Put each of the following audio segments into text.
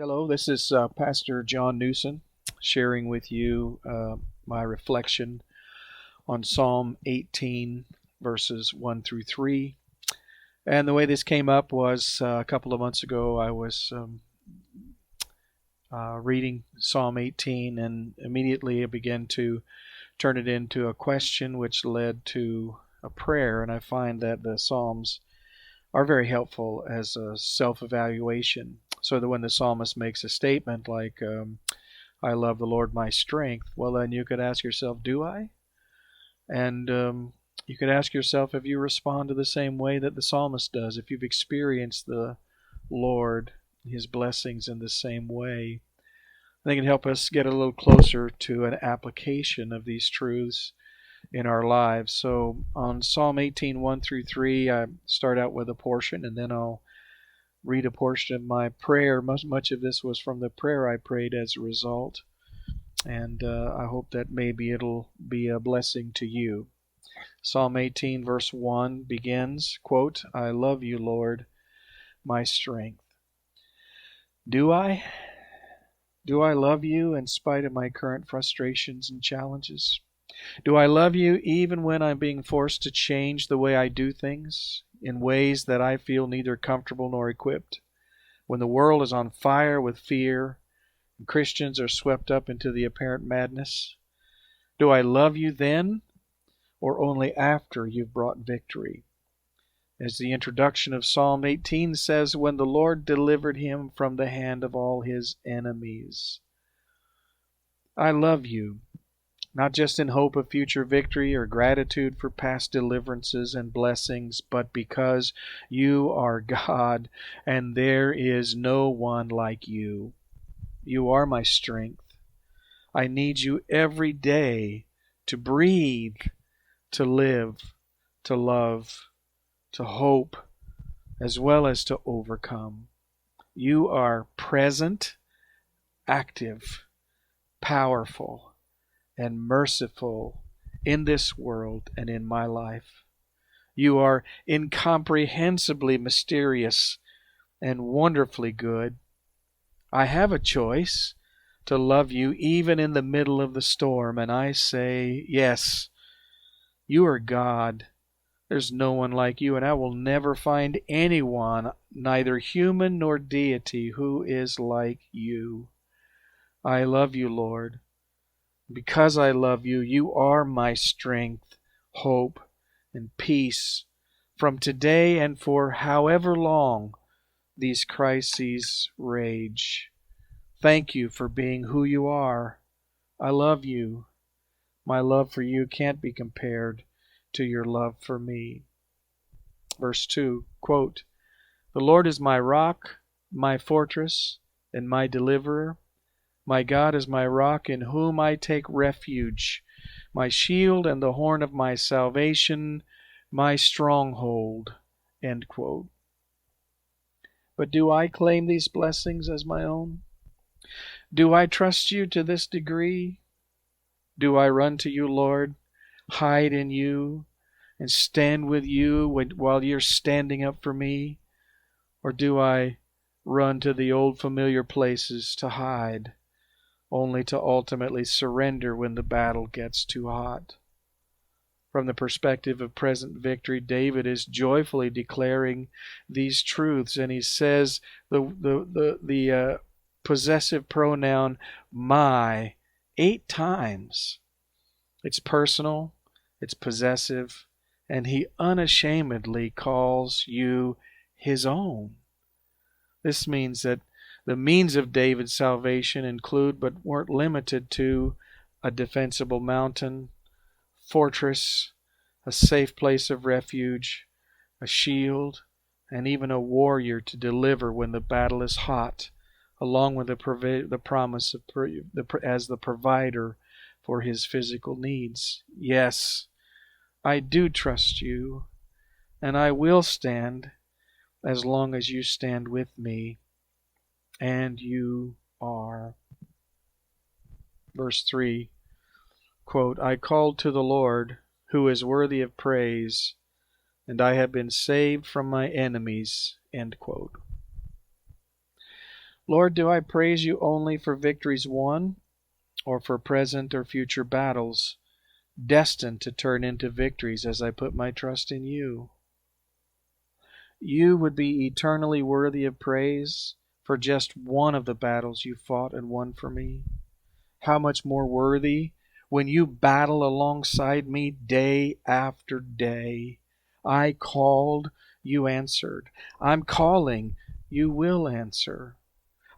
Hello, this is Pastor John Newson sharing with you my reflection on Psalm 18, verses 1 through 3. And the way this came up was a couple of months ago. I was reading Psalm 18, and immediately I began to turn it into a question, which led to a prayer. And I find that the Psalms are very helpful as a self-evaluation. So that when the psalmist makes a statement like, I love the Lord my strength, well, then you could ask yourself, do I? And you could ask yourself if you respond to the same way that the psalmist does, if you've experienced the Lord, His blessings in the same way. I think it can help us get a little closer to an application of these truths in our lives. So on Psalm 18, 1 through 3, I start out with a portion, and then I'll read a portion of my prayer. Much of this was from the prayer I prayed as a result, and I hope that maybe it'll be a blessing to you. Psalm 18, verse 1 begins, quote, I love you, Lord, my strength. Do I? Do I love you in spite of my current frustrations and challenges? Do I love you even when I'm being forced to change the way I do things in ways that I feel neither comfortable nor equipped? When the world is on fire with fear and Christians are swept up into the apparent madness? Do I love you then or only after you've brought victory? As the introduction of Psalm 18 says, when the Lord delivered him from the hand of all his enemies. I love you, not just in hope of future victory or gratitude for past deliverances and blessings, but because you are God and there is no one like you. You are my strength. I need you every day to breathe, to live, to love, to hope, as well as to overcome. You are present, active, powerful, and merciful in this world and in my life. You are incomprehensibly mysterious and wonderfully good. I have a choice to love you even in the middle of the storm, and I say, yes, you are God. There's no one like you, and I will never find anyone, neither human nor deity, who is like you. I love you, Lord. Because I love you, you are my strength, hope, and peace from today and for however long these crises rage. Thank you for being who you are. I love you. My love for you can't be compared to your love for me. Verse 2, quote, the Lord is my rock, my fortress, and my deliverer. My God is my rock in whom I take refuge, my shield and the horn of my salvation, my stronghold. End quote. But do I claim these blessings as my own? Do I trust you to this degree? Do I run to you, Lord, hide in you, and stand with you while you're standing up for me? Or do I run to the old familiar places to hide, only to ultimately surrender when the battle gets too hot? From the perspective of present victory, David is joyfully declaring these truths, and he says the possessive pronoun my 8 times. It's personal, it's possessive, and he unashamedly calls you his own. This means that the means of David's salvation include, but weren't limited to, a defensible mountain, fortress, a safe place of refuge, a shield, and even a warrior to deliver when the battle is hot, along with the promise of as the provider for his physical needs. Yes, I do trust you, and I will stand as long as you stand with me. And you are. Verse 3, quote, I called to the Lord, who is worthy of praise, and I have been saved from my enemies. End quote. Lord, do I praise you only for victories won, or for present or future battles destined to turn into victories as I put my trust in you? You would be eternally worthy of praise for just one of the battles you fought and won for me. How much more worthy when you battle alongside me day after day. I called, you answered. I'm calling, you will answer.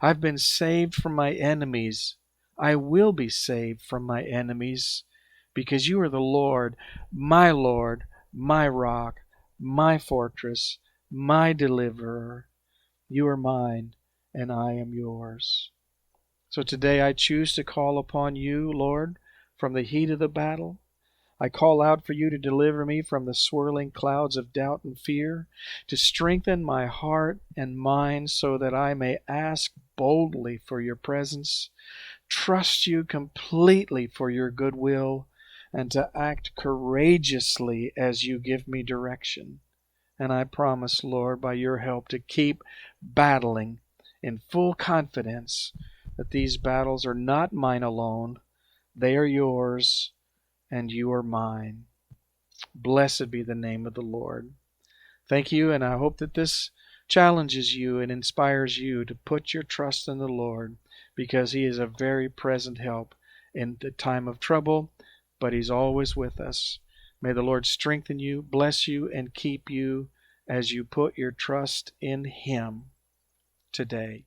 I've been saved from my enemies. I will be saved from my enemies because you are the Lord, my rock, my fortress, my deliverer. You are mine, and I am yours. So today I choose to call upon you, Lord, from the heat of the battle. I call out for you to deliver me from the swirling clouds of doubt and fear, to strengthen my heart and mind so that I may ask boldly for your presence, trust you completely for your goodwill, and to act courageously as you give me direction. And I promise, Lord, by your help, to keep battling in full confidence that these battles are not mine alone. They are yours, and you are mine. Blessed be the name of the Lord. Thank you, and I hope that this challenges you and inspires you to put your trust in the Lord, because he is a very present help in the time of trouble, but he's always with us. May the Lord strengthen you, bless you, and keep you as you put your trust in him today.